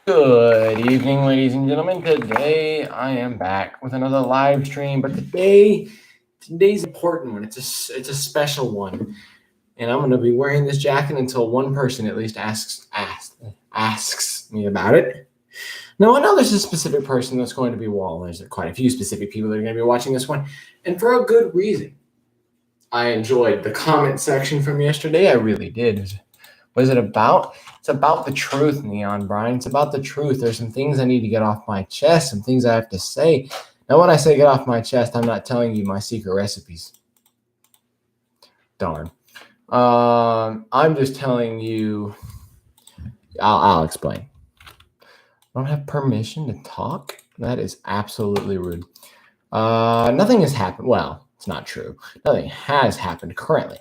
Good evening, ladies and gentlemen. Today I am back with another live stream, but today's an important one. It's a special one, and I'm going to be wearing this jacket until one person at least asks me about it. Now I know there's a specific person that's going to be there's quite a few specific people that are going to be watching this one, and for a good reason. I enjoyed the comment section from yesterday. I really did. What is it about? It's about the truth, Neon Brian. It's about the truth. There's some things I need to get off my chest, some things I have to say. Now, when I say get off my chest, I'm not telling you my secret recipes. Darn. I'm just telling you. I'll explain. I don't have permission to talk? That is absolutely rude. Nothing has happened. Well, it's not true. Nothing has happened currently.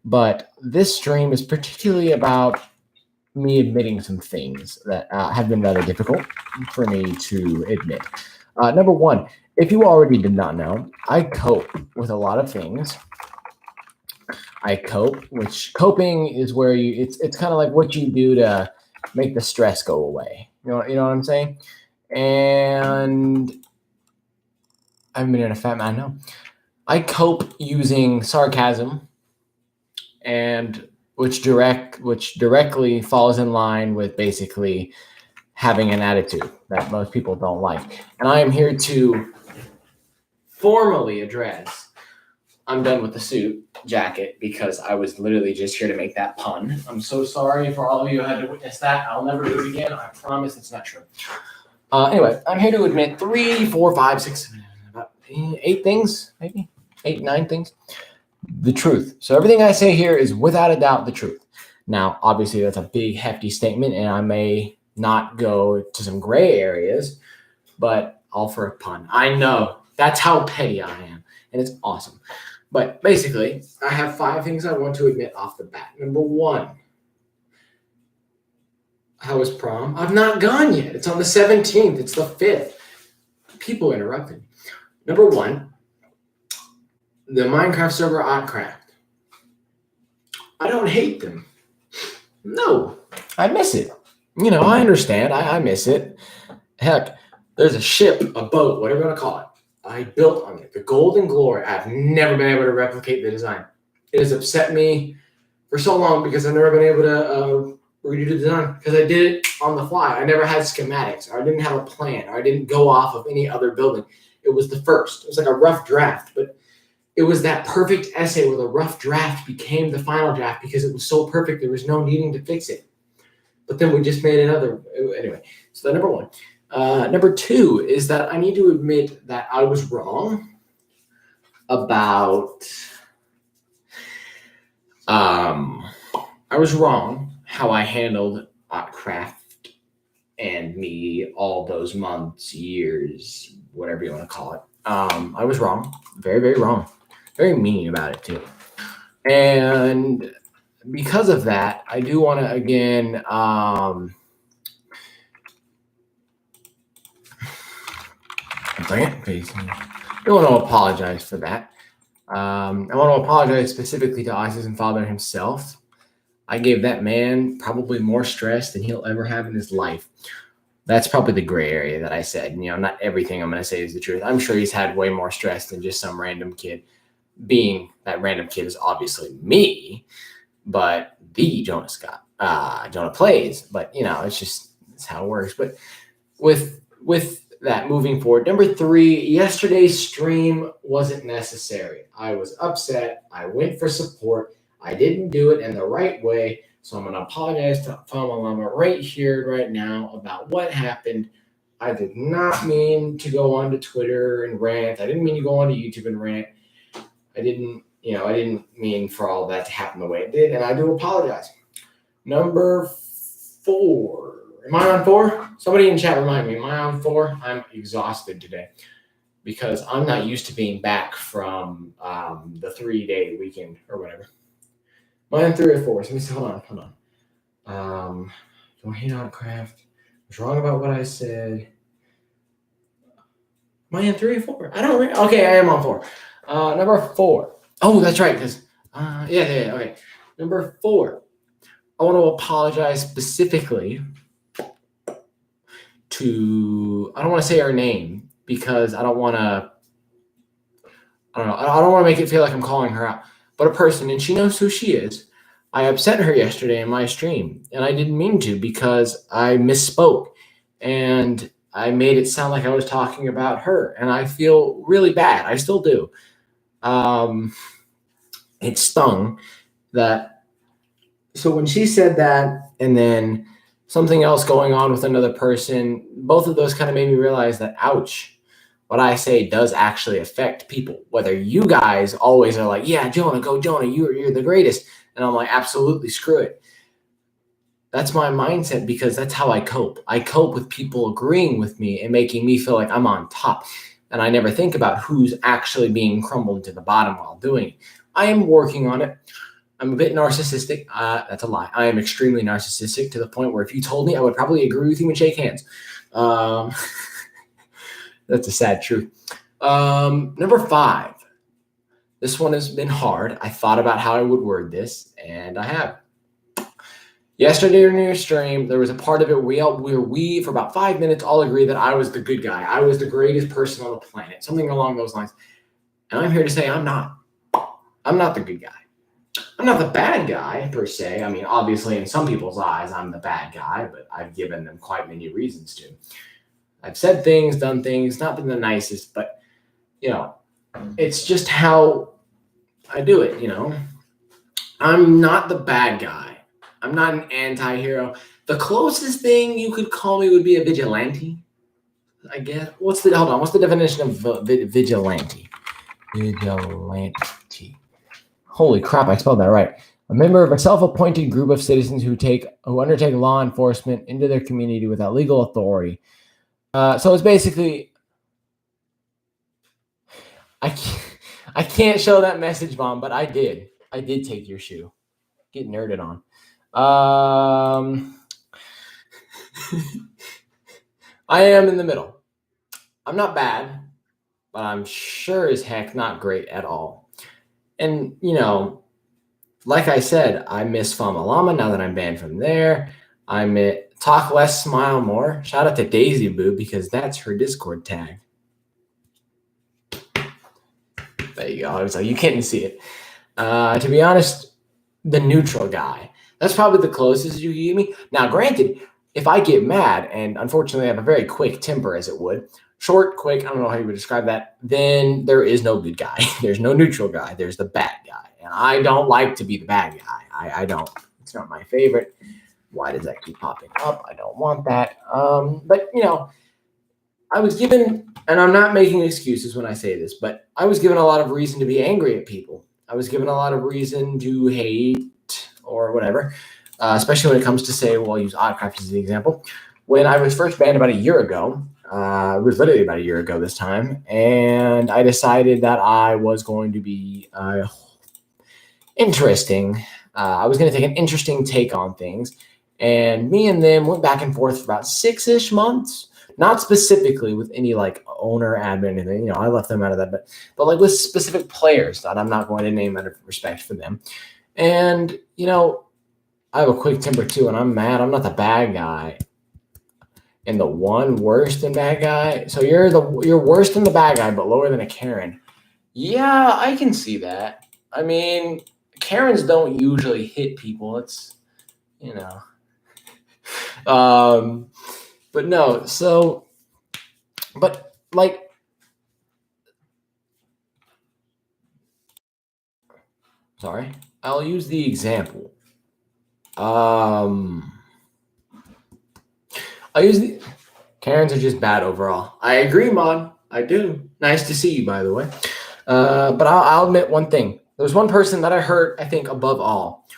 But this stream is particularly about me admitting some things that have been rather difficult for me to admit. Number one, if you already did not know, I cope with a lot of things. I cope, which coping is where it's kind of like what you do to make the stress go away. You know what I'm saying? And I've been in a fat man. No, I cope using sarcasm, and which directly falls in line with basically having an attitude that most people don't like. And I am here to formally address. I'm done with the suit jacket because I was literally just here to make that pun. I'm so sorry for all of you who had to witness that. I'll never do it again. I promise it's not true. Anyway, I'm here to admit 3, 4, 5, 6, about 8 things, maybe 8, 9 things. The truth. So everything I say here is without a doubt the truth. Now, obviously, that's a big, hefty statement, and I may not go to some gray areas, but all for a pun. I know that's how petty I am, and it's awesome. But basically, I have 5 things I want to admit off the bat. Number 1, how was prom? I've not gone yet. It's on the 17th. It's the 5th. People interrupted. Number 1, the Minecraft server Otcraft. I don't hate them. No, I miss it. I understand. I miss it. Heck, there's a ship, a boat, whatever you want to call it. I built on it. The Golden Glory. I've never been able to replicate the design. It has upset me for so long because I've never been able to redo the design because I did it on the fly. I never had schematics, or I didn't have a plan, or I didn't go off of any other building. It was the first. It was like a rough draft, but it was that perfect essay where the rough draft became the final draft because it was so perfect there was no needing to fix it. But then we just made another. Anyway, so that number 1. Number 2 is that I need to admit that I was wrong about. I was wrong how I handled Otcraft and me all those months, years, whatever you want to call it. I was wrong. Very, very wrong. Very mean about it too. And because of that, I do want to again I don't want to apologize for that. I want to apologize specifically to Autism Father himself. I gave that man probably more stress than he'll ever have in his life. That's probably the gray area that I said. Not everything I'm going to say is the truth. I'm sure he's had way more stress than just some random kid. Being that random kid is obviously me, but the Jonah Scott. Jonah plays, but it's how it works. But with that moving forward, number 3, yesterday's stream wasn't necessary. I was upset. I went for support. I didn't do it in the right way. So I'm going to apologize to Fama Llama right here, right now, about what happened. I did not mean to go onto Twitter and rant. I didn't mean to go onto YouTube and rant. I didn't mean for all that to happen the way it did, and I do apologize. Number 4. Am I on 4? Somebody in chat remind me. Am I on 4? I'm exhausted today because I'm not used to being back from the 3-day weekend or whatever. Am I on 3 or 4? So let me see. Hold on. Don't hate Otcraft. I was wrong about what I said. Am I on 3 or 4? I don't. Okay, I am on 4. Number 4. Oh, that's right. Because yeah. Okay. Number 4. I want to apologize specifically I don't want to say her name because I don't want to, I don't know. I don't want to make it feel like I'm calling her out, but a person, and she knows who she is. I upset her yesterday in my stream, and I didn't mean to because I misspoke and I made it sound like I was talking about her, and I feel really bad. I still do. Um, it stung that. So when she said that, and then something else going on with another person, both of those kind of made me realize that, ouch, what I say does actually affect people. Whether you guys always are like, yeah, Jonah, go Jonah, you're the greatest. And I'm like, absolutely, screw it. That's my mindset because that's how I cope. I cope with people agreeing with me and making me feel like I'm on top. And I never think about who's actually being crumbled to the bottom while doing it. I am working on it. I'm a bit narcissistic. That's a lie. I am extremely narcissistic to the point where if you told me, I would probably agree with you and shake hands. That's a sad truth. Number 5. This one has been hard. I thought about how I would word this, and I have. Yesterday during your stream, there was a part of it where we, for about 5 minutes, all agreed that I was the good guy. I was the greatest person on the planet, something along those lines. And I'm here to say I'm not. I'm not the good guy. I'm not the bad guy, per se. I mean, obviously, in some people's eyes, I'm the bad guy, but I've given them quite many reasons to. I've said things, done things, not been the nicest, but, it's just how I do it, I'm not the bad guy. I'm not an anti-hero. The closest thing you could call me would be a vigilante, I guess. What's the definition of vigilante? Vigilante. Holy crap, I spelled that right. A member of a self-appointed group of citizens who undertake law enforcement into their community without legal authority. So it's basically, I can't show that message bomb, but I did. I did take your shoe. Get nerded on. I am in the middle. I'm not bad, but I'm sure as heck not great at all. And, like I said, I miss Fama Llama now that I'm banned from there. I miss Talk Less, Smile More. Shout out to Daisy Boo because that's her Discord tag. There you go. So you can't see it. To be honest, the neutral guy. That's probably the closest you can get me. Now, granted, if I get mad, and unfortunately I have a very quick temper, as it would, short, quick, I don't know how you would describe that, then there is no good guy. There's no neutral guy. There's the bad guy. And I don't like to be the bad guy. I don't. It's not my favorite. Why does that keep popping up? I don't want that. But, I was given, and I'm not making excuses when I say this, but I was given a lot of reason to be angry at people. I was given a lot of reason to hate or whatever, especially when it comes to, say, well, I'll use Oddcraft as the example. When I was first banned about a year ago, it was literally about a year ago this time, and I decided that I was going to be interesting. I was going to take an interesting take on things, and me and them went back and forth for about 6-ish months. Not specifically with any like owner, admin, anything. I left them out of that, but like with specific players that I'm not going to name out of respect for them. And I have a quick temper too, and I'm mad. I'm not the bad guy. And the one worse than bad guy. So you're worse than the bad guy, but lower than a Karen. Yeah, I can see that. I mean, Karens don't usually hit people. It's but no. So, but like, sorry, I'll use the example. Karens are just bad overall. I agree, Mon. I do. Nice to see you, by the way. But I'll admit one thing. There's one person that I hurt, I think, above all.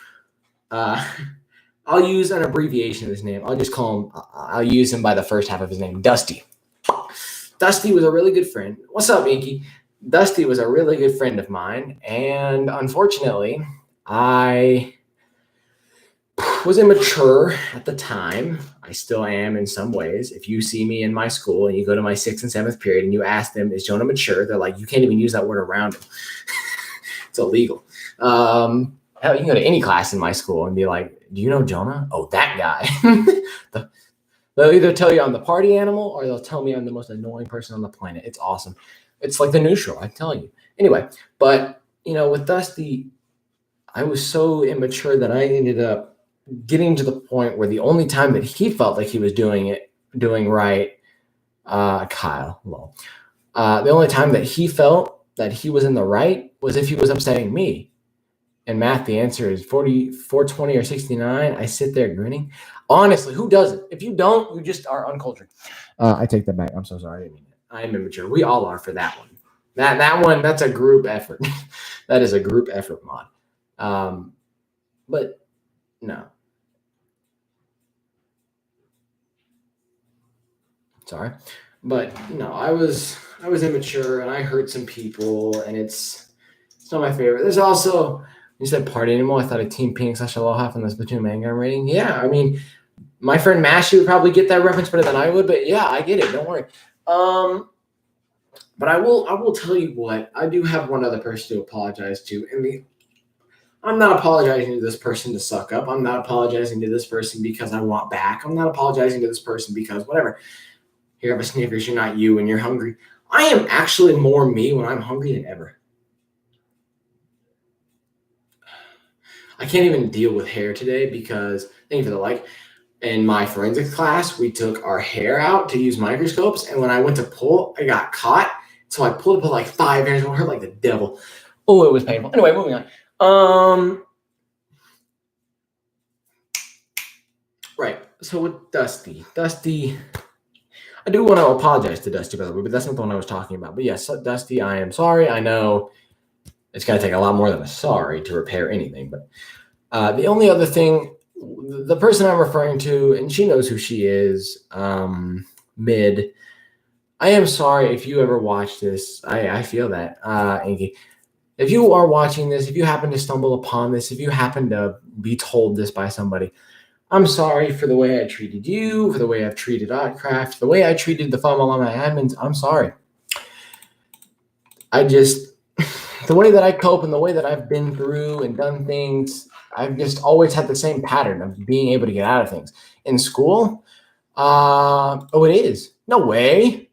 I'll use an abbreviation of his name. I'll just call him, I'll use him by the first half of his name, Dusty. Dusty was a really good friend. What's up, Inky? Dusty was a really good friend of mine. And unfortunately, I was immature at the time. I still am in some ways. If you see me in my school and you go to my 6th and 7th period and you ask them, is Jonah mature? They're like, you can't even use that word around him. It's illegal. Hell, you can go to any class in my school and be like, do you know Jonah? Oh, that guy. They'll either tell you I'm the party animal or they'll tell me I'm the most annoying person on the planet. It's awesome. It's like the neutral, I'm telling you. Anyway, but with Dusty, I was so immature that I ended up getting to the point where the only time that he felt like he was doing right, Kyle, lol. The only time that he felt that he was in the right was if he was upsetting me. And Matt, the answer is 40, 420 or 69. I sit there grinning. Honestly, who doesn't? If you don't, you just are uncultured. I take that back. I'm so sorry. I didn't mean it. I am immature. We all are for that one. That one, that's a group effort. That is a group effort mod. But no. Sorry. But no, I was immature and I hurt some people and it's not my favorite. There's also, you said party animal. I thought of Team Pink / Aloha from the Splatoon manga rating. Yeah, I mean, my friend Mashi would probably get that reference better than I would, but yeah, I get it. Don't worry. But I will tell you what, I do have one other person to apologize to. And I'm not apologizing to this person to suck up. I'm not apologizing to this person because I want back. I'm not apologizing to this person because whatever. Here, have a Snickers. You're not you and you're hungry. I am actually more me when I'm hungry than ever. I can't even deal with hair today because, thank you for the like, in my forensics class, we took our hair out to use microscopes. And when I went to pull, I got caught. So I pulled up like 5 hairs and it hurt like the devil. Oh, it was painful. Anyway, moving on. Right. So with Dusty, I do want to apologize to Dusty, by the way, but that's not the one I was talking about. But yes, Dusty, I am sorry. I know it's going to take a lot more than a sorry to repair anything. But the only other thing, the person I'm referring to, and she knows who she is, Mid. I am sorry if you ever watch this. I feel that, Inky. If you are watching this, if you happen to stumble upon this, if you happen to be told this by somebody, I'm sorry for the way I treated you, for the way I've treated Oddcraft, the way I treated the Famalama admins. I'm sorry. The way that I cope and the way that I've been through and done things, I've just always had the same pattern of being able to get out of things. In school, it is. No way.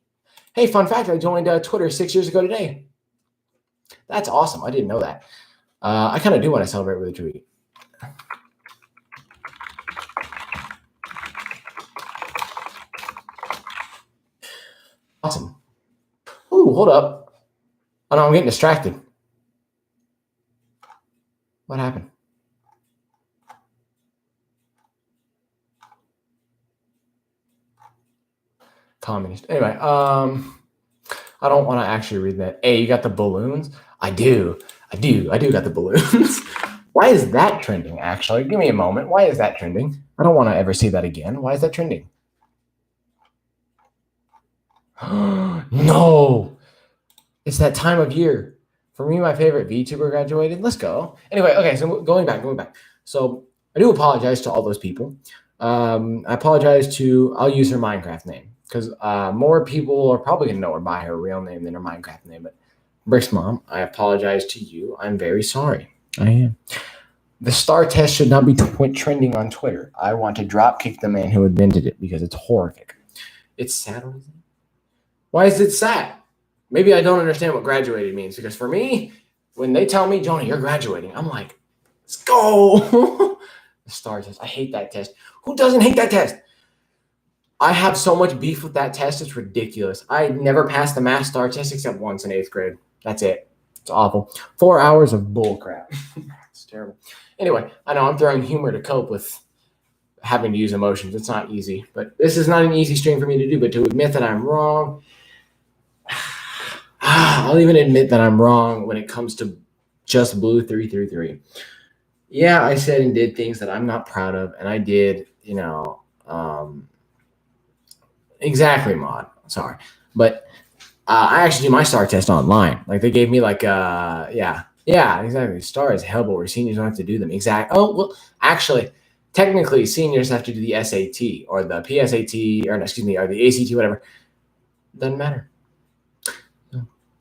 Hey, fun fact, I joined Twitter 6 years ago today. That's awesome. I didn't know that. I kind of do want to celebrate with a tweet. Awesome. Ooh, hold up. Oh, no, I'm getting distracted. What happened? Communist. Anyway, I don't want to actually read that. Hey, you got the balloons? I do got the balloons. Why is that trending, actually? Give me a moment. Why is that trending? I don't want to ever see that again. Why is that trending? No. It's that time of year. For me, my favorite VTuber graduated. Let's go. Anyway, okay, so going back. So I do apologize to all those people. I apologize to, I'll use her Minecraft name because more people are probably going to know her by her real name than her Minecraft name. But Brick's mom, I apologize to you. I'm very sorry. I am. The star test should not be trending on Twitter. I want to drop kick the man who invented it because it's horrific. It's sad. Why is it sad? Maybe I don't understand what graduated means because for me, when they tell me, Johnny, you're graduating, I'm like, let's go. The star test. I hate that test. Who doesn't hate that test? I have so much beef with that test. It's ridiculous. I never passed the math star test except once in 8th grade. That's it. It's awful. 4 hours of bull crap. It's terrible. Anyway, I know I'm throwing humor to cope with having to use emotions. It's not easy, but this is not an easy stream for me to do, but to admit that I'm wrong, I'll even admit that I'm wrong when it comes to Just Blue 333. Yeah, I said and did things that I'm not proud of, and I did, exactly, Mod. Sorry. But I actually do my STAR test online. Like, they gave me, like, yeah, exactly. STAR is hell, but where seniors don't have to do them. Exactly. Oh, well, actually, technically, seniors have to do the SAT or the PSAT, or the ACT, whatever. Doesn't matter.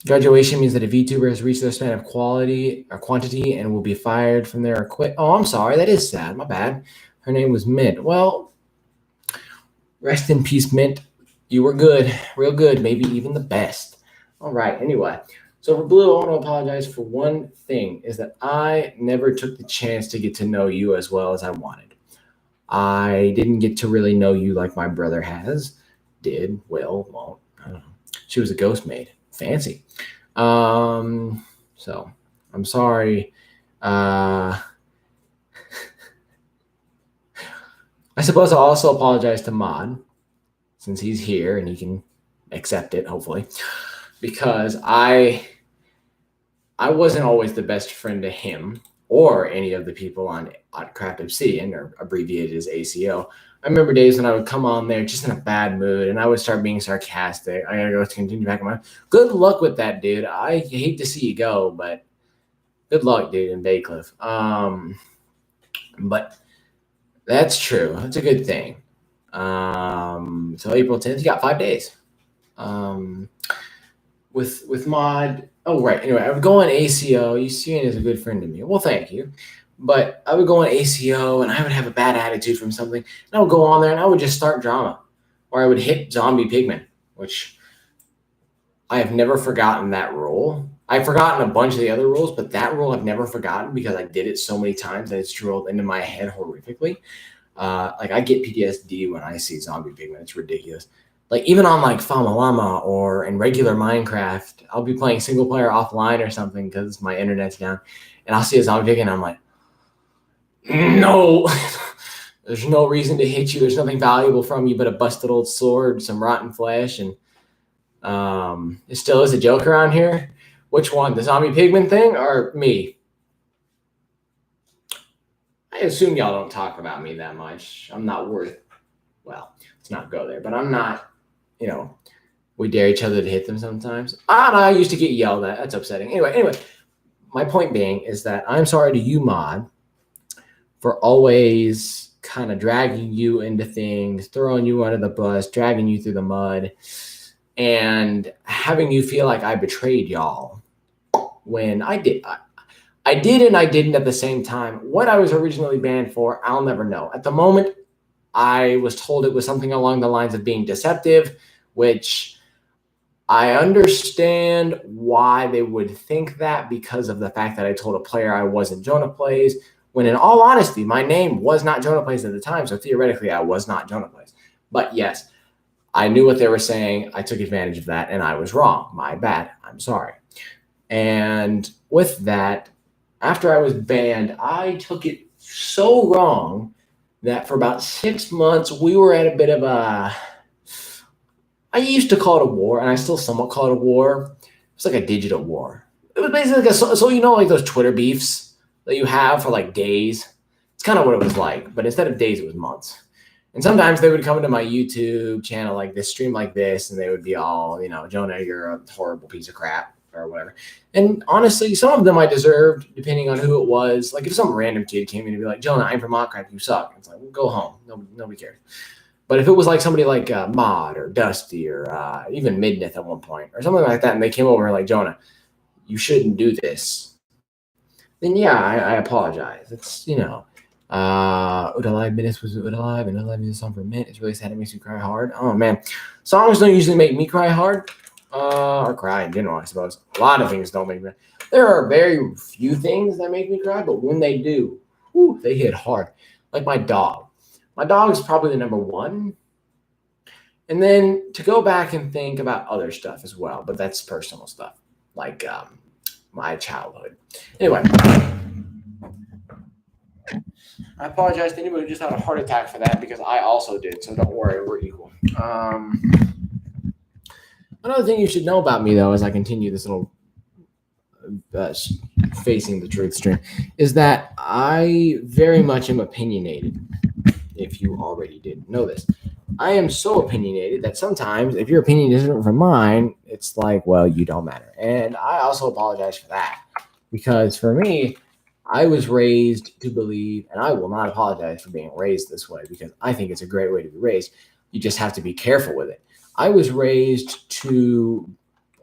Graduation means that a VTuber has reached their span of quality or quantity and will be fired from their quit. Oh, I'm sorry. That is sad. My bad. Her name was Mid. Well, Rest in peace, Mint. You were good, real good, maybe even the best. All right. Anyway, so for Blue, I want to apologize for one thing: is that I never took the chance to get to know you as well as I wanted. I didn't get to really know you like my brother has. Did, will, won't. I don't know. She was a ghost maid. Fancy. So I'm sorry. Uh, I suppose I'll also apologize to Mod since he's here and he can accept it, hopefully, because I wasn't always the best friend to him or any of the people on Craft Obsidian, or abbreviated as ACO. I remember days when I would come on there just in a bad mood and I would start being sarcastic. I gotta go continue back in my good luck with that, dude. I hate to see you go, but good luck, dude, in Baycliff. But that's true. That's a good thing. So April 10th, you got 5 days. With Mod. Oh, right. Anyway, I would go on ACO. You see it as a good friend to me. Well, thank you. But I would go on ACO and I would have a bad attitude from something. And I would go on there and I would just start drama. Or I would hit zombie pigmen, which I have never forgotten that rule. I've forgotten a bunch of the other rules, but that rule I've never forgotten because I did it so many times that it's drilled into my head horrifically. Like I get PTSD when I see zombie pigmen. It's ridiculous. Like even on like Famalama or in regular Minecraft, I'll be playing single player offline or something because my internet's down, and I'll see a zombie pig and I'm like, no, there's no reason to hit you. There's nothing valuable from you but a busted old sword, some rotten flesh, and it still is a joke around here. Which one, the zombie pigman thing or me? I assume y'all don't talk about me that much. I'm not worth. Well, let's not go there, but I'm not. We dare each other to hit them sometimes. And I used to get yelled at. That's upsetting. Anyway, my point being is that I'm sorry to you, Mod, for always kind of dragging you into things, throwing you under the bus, dragging you through the mud, and having you feel like I betrayed y'all when I did. I did and I didn't at the same time. What I was originally banned for, I'll never know. At the moment, I was told it was something along the lines of being deceptive, which I understand why they would think that because of the fact that I told a player I wasn't Jonah Plays, when in all honesty, my name was not Jonah Plays at the time, so theoretically I was not Jonah Plays. But yes, I knew what they were saying. I took advantage of that, and I was wrong. My bad. I'm sorry. And with that, after I was banned, I took it so wrong that for about 6 months, we were at a bit of a, I used to call it a war, and I still somewhat call it a war. It's like a digital war. It was basically like like those Twitter beefs that you have for like days. It's kind of what it was like, but instead of days, it was months. And sometimes they would come into my YouTube channel like this, stream like this, and they would be all, Jonah, you're a horrible piece of crap or whatever. And honestly, some of them I deserved, depending on who it was. Like if some random kid came in and be like, Jonah, I'm from Minecraft, you suck. It's like, well, go home. Nobody cares. But if it was like somebody like Mod or Dusty or even Midnith at one point or something like that, and they came over like, Jonah, you shouldn't do this, then yeah, I apologize. It's, Udalive Minutes was Udalive, and Udalive is a song for a minute. It's really sad. It makes me cry hard. Oh, man. Songs don't usually make me cry hard. Or cry in general, I suppose. A lot of things don't make me. There are very few things that make me cry, but when they do, they hit hard. Like my dog. My dog is probably the number one. And then to go back and think about other stuff as well, but that's personal stuff, like my childhood. Anyway, I apologize to anybody who just had a heart attack for that because I also did, so don't worry, we're equal. Another thing you should know about me, though, as I continue this little facing the truth stream, is that I very much am opinionated, if you already didn't know this. I am so opinionated that sometimes if your opinion isn't different from mine, it's like, well, you don't matter. And I also apologize for that because for me, I was raised to believe, and I will not apologize for being raised this way because I think it's a great way to be raised. You just have to be careful with it. I was raised to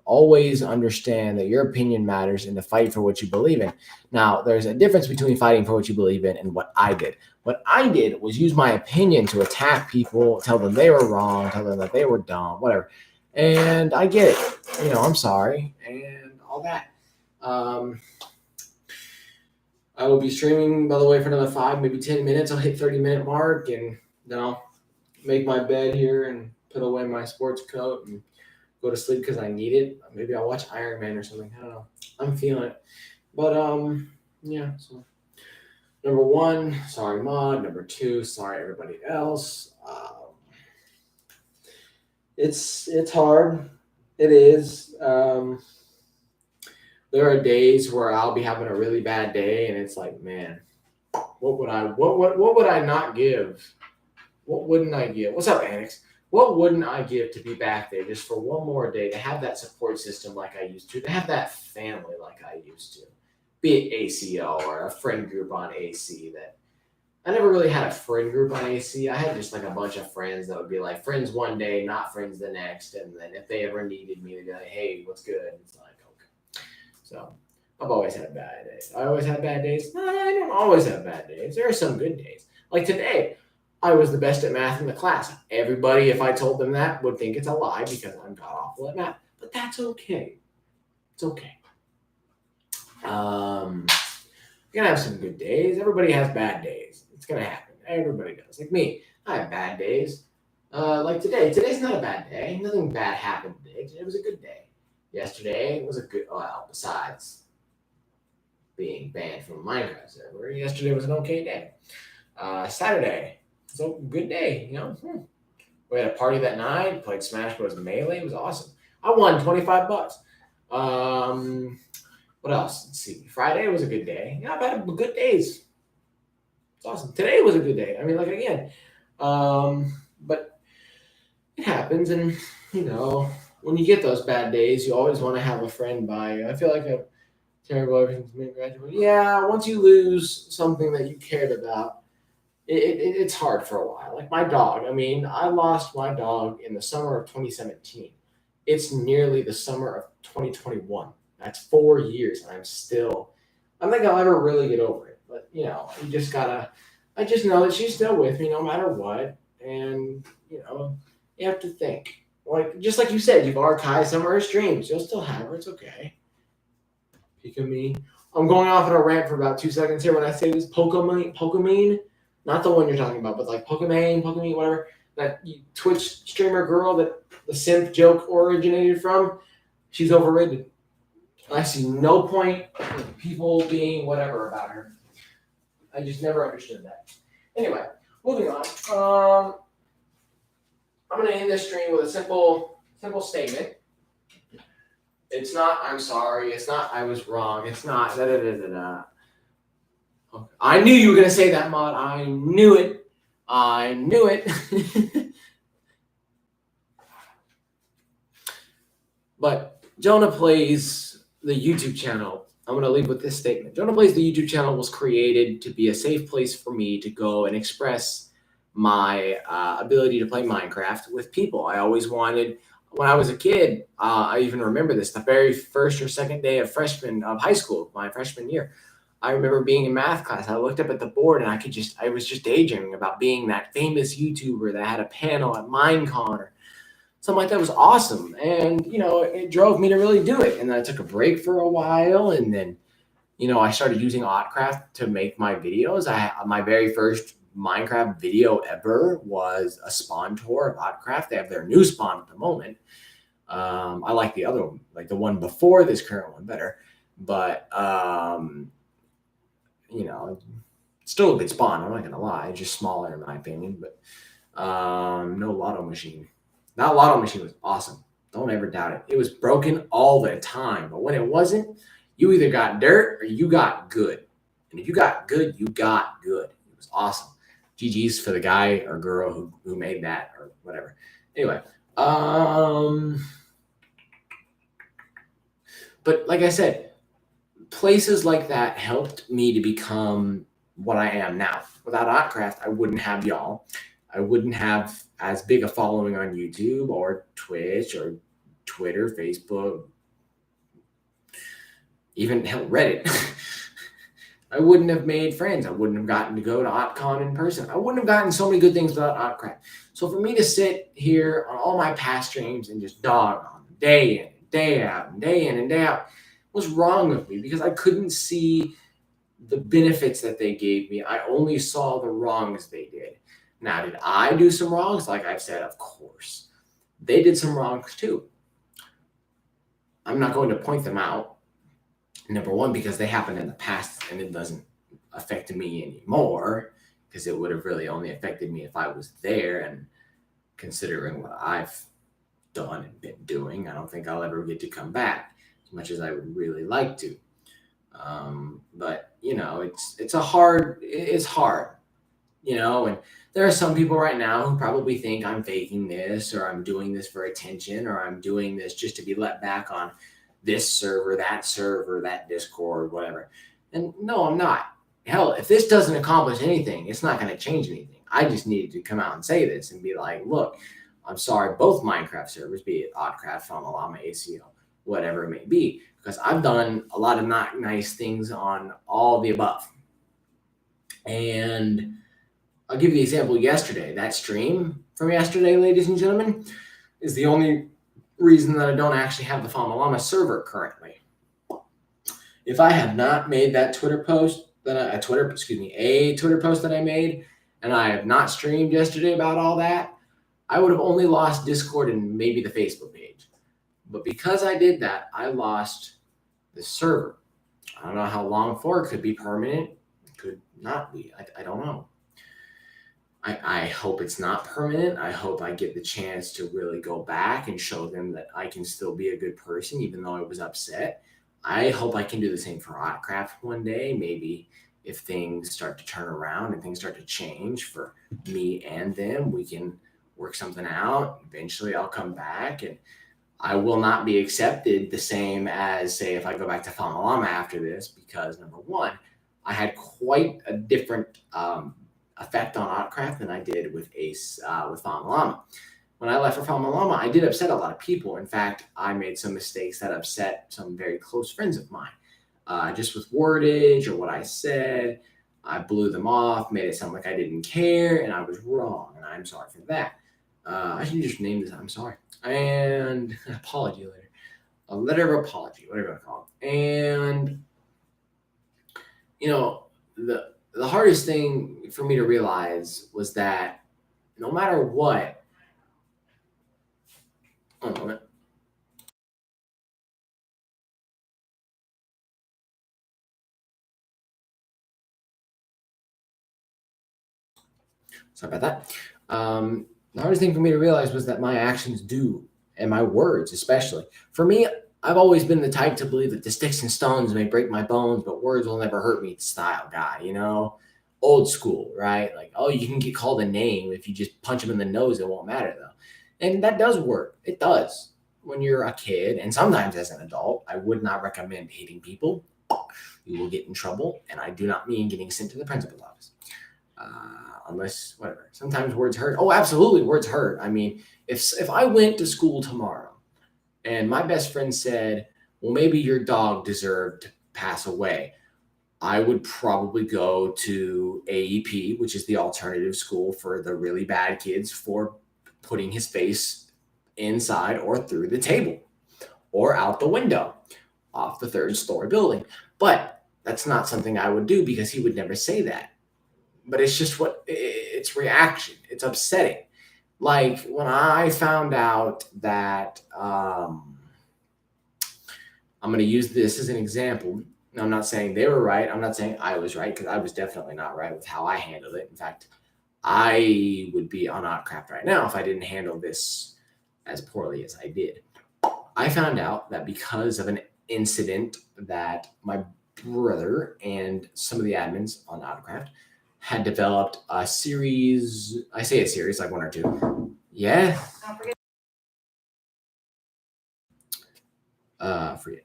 always understand that your opinion matters and to fight for what you believe in. Now, there's a difference between fighting for what you believe in and what I did. What I did was use my opinion to attack people, tell them they were wrong, tell them that they were dumb, whatever. And I get it. I'm sorry and all that. I will be streaming, by the way, for another 5, maybe 10 minutes. I'll hit 30-minute mark, and then I'll make my bed here and put away my sports coat and go to sleep because I need it. Maybe I'll watch Iron Man or something. I don't know. I'm feeling it. But, yeah. So, number 1, sorry, Mod. Number 2, sorry, everybody else. It's hard. It is. There are days where I'll be having a really bad day, and it's like, man, what would I not give? What wouldn't I give? What's up, Annex? What wouldn't I give to be back there just for one more day, to have that support system like I used to have that family like I used to, be it ACO or a friend group on AC. That I never really had a friend group on AC. I had just like a bunch of friends that would be like friends one day, not friends the next, and then if they ever needed me, they'd be like, hey, what's good? And it's like, okay. So I've always had bad days. I always had bad days. No, I don't always have bad days. There are some good days. Like today, I was the best at math in the class. Everybody, if I told them that, would think it's a lie because I'm god awful at math. But that's okay. It's okay. You're gonna have some good days. Everybody has bad days. It's gonna happen. Everybody does. Like me, I have bad days. Like today. Today's not a bad day. Nothing bad happened today. Today was a good day. Yesterday was a good. Well, besides being banned from Minecraft server, yesterday was an okay day. Saturday. So good day, We had a party that night, played Smash Bros. Melee. It was awesome. I won $25. What else? Let's see. Friday was a good day. Yeah, I've had good days. It's awesome. Today was a good day. I mean, like again, but it happens, and when you get those bad days, you always want to have a friend by you. I feel like a terrible everything's been graduated. Yeah, once you lose something that you cared about, it's hard for a while. Like my dog. I mean, I lost my dog in the summer of 2017. It's nearly the summer of 2021. That's 4 years, and I don't think I'll ever really get over it. But, you just gotta, I just know that she's still with me no matter what. And, you have to think. Like, just like you said, you've archived some of her streams. You'll still have her. It's okay. Peek at me. I'm going off on a rant for about 2 seconds here when I say this. Pokemon. Not the one you're talking about, but like Pokemon, whatever. That Twitch streamer girl that the simp joke originated from. She's overrated. I see no point in people being whatever about her. I just never understood that. Anyway, moving on. I'm going to end this stream with a simple statement. It's not, I'm sorry. It's not, I was wrong. It's not, da-da-da-da-da. I knew you were going to say that, Mod. I knew it. But Jonah Plays, the YouTube channel, I'm going to leave with this statement. Jonah Plays, the YouTube channel was created to be a safe place for me to go and express my ability to play Minecraft with people. I always wanted, when I was a kid, I even remember this, the very first or second day of high school, my freshman year. I remember being in math class. I looked up at the board and I was just daydreaming about being that famous YouTuber that had a panel at Minecon or something like that. Was awesome. And, it drove me to really do it. And then I took a break for a while. And then, I started using Otcraft to make my videos. My very first Minecraft video ever was a spawn tour of Otcraft. They have their new spawn at the moment. I like the other one, like the one before this current one better. But, still a good spawn. I'm not going to lie. It's just smaller in my opinion. But no Lotto Machine. That Lotto Machine was awesome. Don't ever doubt it. It was broken all the time. But when it wasn't, you either got dirt or you got good. And if you got good, you got good. It was awesome. GG's for the guy or girl who made that or whatever. Anyway. But like I said, places like that helped me to become what I am now. Without Otcraft, I wouldn't have y'all. I wouldn't have as big a following on YouTube or Twitch or Twitter, Facebook, even Reddit. I wouldn't have made friends. I wouldn't have gotten to go to OtCon in person. I wouldn't have gotten so many good things without OtCraft. So for me to sit here on all my past streams and just dog on them day in and day out and day in and day out was wrong with me because I couldn't see the benefits that they gave me. I only saw the wrongs they did. Now, did I do some wrongs? Like I've said, of course. They did some wrongs too. I'm not going to point them out. Number one, because they happened in the past and it doesn't affect me anymore, because it would have really only affected me if I was there. And considering what I've done and been doing, I don't think I'll ever get to come back as much as I would really like to. But it's hard, and there are some people right now who probably think I'm faking this, or I'm doing this for attention, or I'm doing this just to be let back on this server, that Discord, whatever. And no, I'm not. Hell, if this doesn't accomplish anything, it's not going to change anything. I just needed to come out and say this and be like, look, I'm sorry, both Minecraft servers, be it Oddcraft, Famalama, ACO, whatever it may be, because I've done a lot of not nice things on all the above. And I'll give you the example yesterday. That stream from yesterday, ladies and gentlemen, is the only reason that I don't actually have the Famalama server currently. If I had not made that Twitter post, a Twitter post that I made, and I have not streamed yesterday about all that, I would have only lost Discord and maybe the Facebook page. But because I did that, I lost the server. I don't know how long for. It could be permanent. It could not be. I don't know. I hope it's not permanent. I hope I get the chance to really go back and show them that I can still be a good person, even though I was upset. I hope I can do the same for Hotcraft one day. Maybe if things start to turn around and things start to change for me and them, we can work something out. Eventually I'll come back, and I will not be accepted the same as, say, if I go back to Famalama after this, because number one, I had quite a different effect on Otcraft than I did with Famalama. When I left for Famalama, I did upset a lot of people. In fact, I made some mistakes that upset some very close friends of mine. Just with wordage or what I said, I blew them off, made it sound like I didn't care, and I was wrong, and I'm sorry for that. I should just name this, I'm sorry. And an apology letter. A letter of apology, whatever I call it. And, the hardest thing for me to realize was that no matter what, hold on a moment. Sorry about that. The hardest thing for me to realize was that my actions do, and my words especially. For me, I've always been the type to believe that the sticks and stones may break my bones, but words will never hurt me style guy, Old school, right? Like, oh, you can get called a name. If you just punch them in the nose, it won't matter though. And that does work. It does. When you're a kid, and sometimes as an adult, I would not recommend hitting people. You will get in trouble, and I do not mean getting sent to the principal's office. Unless, whatever. Sometimes words hurt. Oh, absolutely, words hurt. I mean, if I went to school tomorrow and my best friend said, well, maybe your dog deserved to pass away, I would probably go to AEP, which is the alternative school for the really bad kids, for putting his face inside or through the table or out the window off the third-story building. But that's not something I would do because he would never say that. But it's just it's reaction. It's upsetting. Like when I found out that, I'm going to use this as an example. I'm not saying they were right. I'm not saying I was right, because I was definitely not right with how I handled it. In fact, I would be on Otcraft right now if I didn't handle this as poorly as I did. I found out that because of an incident that my brother and some of the admins on Otcraft had developed a series. I say a series, like one or two. Yeah. Forget.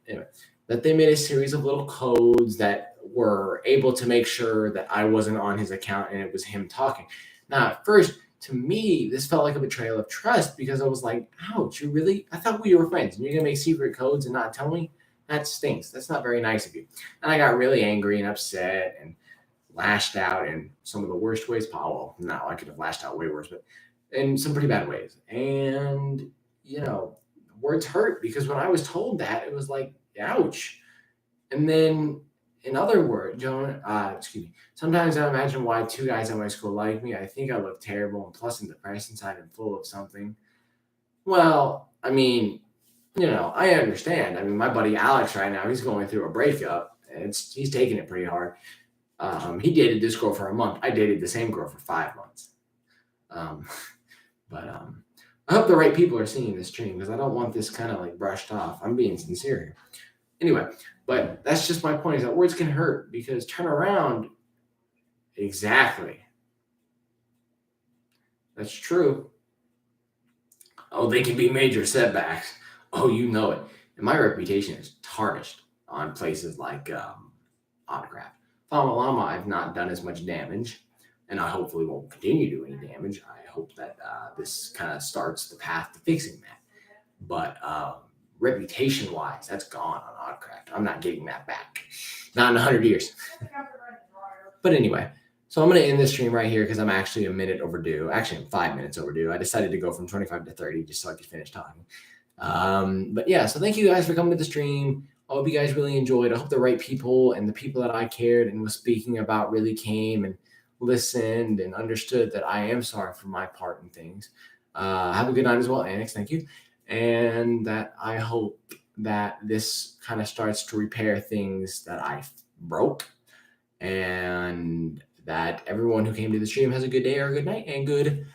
Anyway, that they made a series of little codes that were able to make sure that I wasn't on his account and it was him talking. Now, at first, to me, this felt like a betrayal of trust, because I was like, ouch, I thought we were friends and you're going to make secret codes and not tell me? That stinks. That's not very nice of you. And I got really angry and upset and lashed out in some of the worst ways possible. No, I could have lashed out way worse, but in some pretty bad ways. And, you know, words hurt because when I was told that, it was like, ouch. And then in other words, Joan, excuse me, sometimes I imagine why two guys at my school like me. I think I look terrible and plus I'm depressed inside and full of something. Well, I mean, I understand. I mean, my buddy Alex right now, he's going through a breakup. He's taking it pretty hard. He dated this girl for a month. I dated the same girl for 5 months. Um, but I hope the right people are seeing this stream because I don't want this kind of like brushed off. I'm being sincere here. Anyway, but that's just my point is that words can hurt because turn around. Exactly. That's true. Oh, they can be major setbacks. Oh, you know it. And my reputation is tarnished on places like Autograph. Fama Llama, I've not done as much damage, and I hopefully won't continue to do any damage. I hope that this kind of starts the path to fixing that. But reputation wise, that's gone on Autograph. I'm not getting that back. Not in 100 years. But anyway, so I'm going to end this stream right here because I'm actually a minute overdue. Actually, I'm 5 minutes overdue. I decided to go from 25 to 30 just so I could finish talking. But yeah, so thank you guys for coming to the stream. I hope you guys really enjoyed. I hope the right people and the people that I cared and was speaking about really came and listened and understood that I am sorry for my part in things. Have a good night as well, Annex. Thank you. And that I hope that this kind of starts to repair things that I broke, and that everyone who came to the stream has a good day or a good night and good